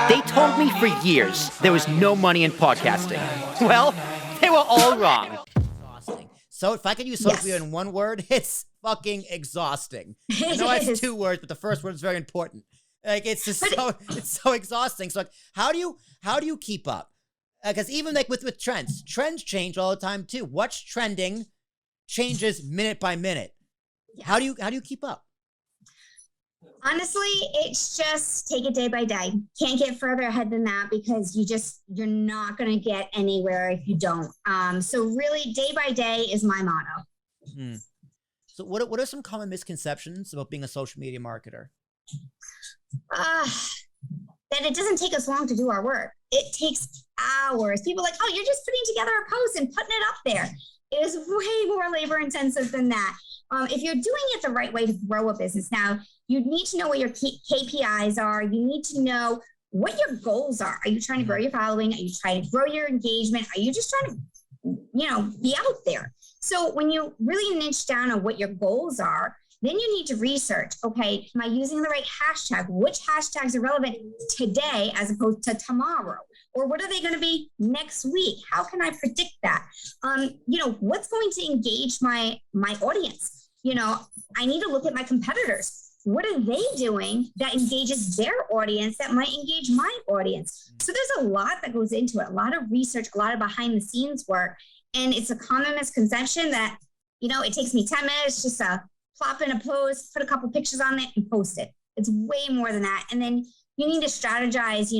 They told me for years there was no money in podcasting. Well, they were all wrong. Exhausting. So if I could use social media in one word, it's fucking exhausting. I know it's 2 words, but the first word is very important. Like it's just it's so exhausting. So like, how do you keep up? Because even like with trends change all the time too. What's trending changes minute by minute. How do you keep up? Honestly, it's just take it day by day. Can't get further ahead than that because you're not going to get anywhere if you don't. So really day by day is my motto. Mm-hmm. So what are some common misconceptions about being a social media marketer? That it doesn't take us long to do our work. It takes hours. People are like, oh, you're just putting together a post and putting it up there. It is way more labor intensive than that. If you're doing it the right way to grow a business, now you need to know what your KPIs are. You need to know what your goals are. Are you trying to grow your following? Are you trying to grow your engagement? Are you just trying to, be out there? So when you really niche down on what your goals are, then you need to research, okay, am I using the right hashtag? Which hashtags are relevant today as opposed to tomorrow? Or what are they going to be next week? How can I predict that? What's going to engage my audience? I need to look at my competitors. What are they doing that engages their audience that might engage my audience? So there's a lot that goes into it, a lot of research, a lot of behind the scenes work. And it's a common misconception that, it takes me 10 minutes just to plop in a post, put a couple pictures on it and post it. It's way more than that. And then you need to strategize,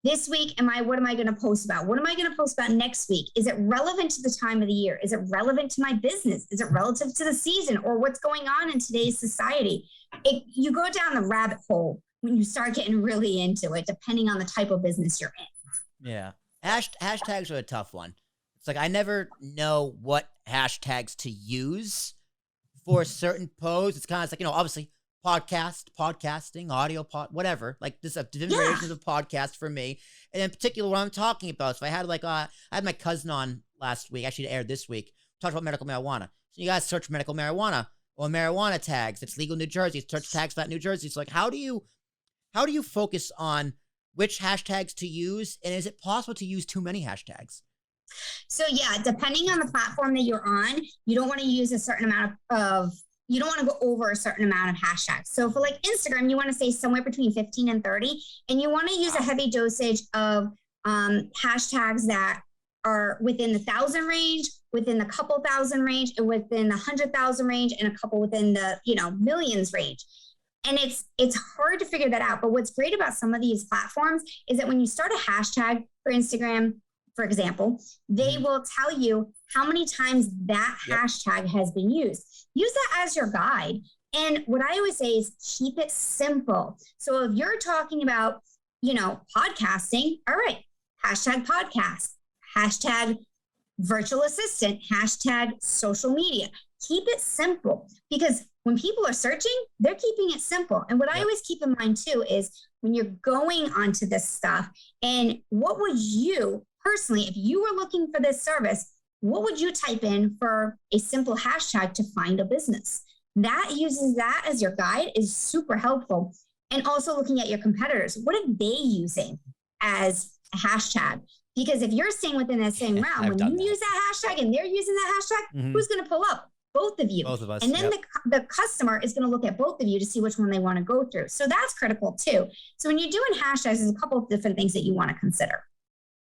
this week, what am I going to post about? What am I going to post about next week? Is it relevant to the time of the year? Is it relevant to my business? Is it relative to the season or what's going on in today's society? You go down the rabbit hole when you start getting really into it, depending on the type of business you're in. Yeah. Hashtags are a tough one. It's like, I never know what hashtags to use for certain posts. It's kind of like, obviously podcasting, audio whatever. Like this different variations of podcast for me. And in particular, what I'm talking about. So I had I had my cousin on last week, actually it aired this week, talked about medical marijuana. So you guys search medical marijuana or marijuana tags. It's legal in New Jersey. Search tags for that New Jersey. So like, how do you focus on which hashtags to use? And is it possible to use too many hashtags? So yeah, depending on the platform that you're on, you don't want to use a certain amount you don't want to go over a certain amount of hashtags. So for like Instagram, you want to say somewhere between 15 and 30, and you want to use a heavy dosage of hashtags that are within the 1,000 range, within the couple thousand range, and within the 100,000 range, and a couple within the millions range. And it's hard to figure that out. But what's great about some of these platforms is that when you start a hashtag for Instagram, for example, they will tell you how many times that hashtag has been used. Use that as your guide. And what I always say is keep it simple. So if you're talking about, podcasting, all right, hashtag podcast, hashtag virtual assistant, hashtag social media. Keep it simple because when people are searching, they're keeping it simple. And what I always keep in mind too is when you're going onto this stuff and what would you personally, if you were looking for this service, what would you type in for a simple hashtag to find a business? That uses that as your guide is super helpful. And also looking at your competitors, what are they using as a hashtag? Because if you're staying within that same realm, when you use that hashtag and they're using that hashtag, who's going to pull up? Both of you. Both of us. And then the customer is going to look at both of you to see which one they want to go through. So that's critical too. So when you're doing hashtags, there's a couple of different things that you want to consider.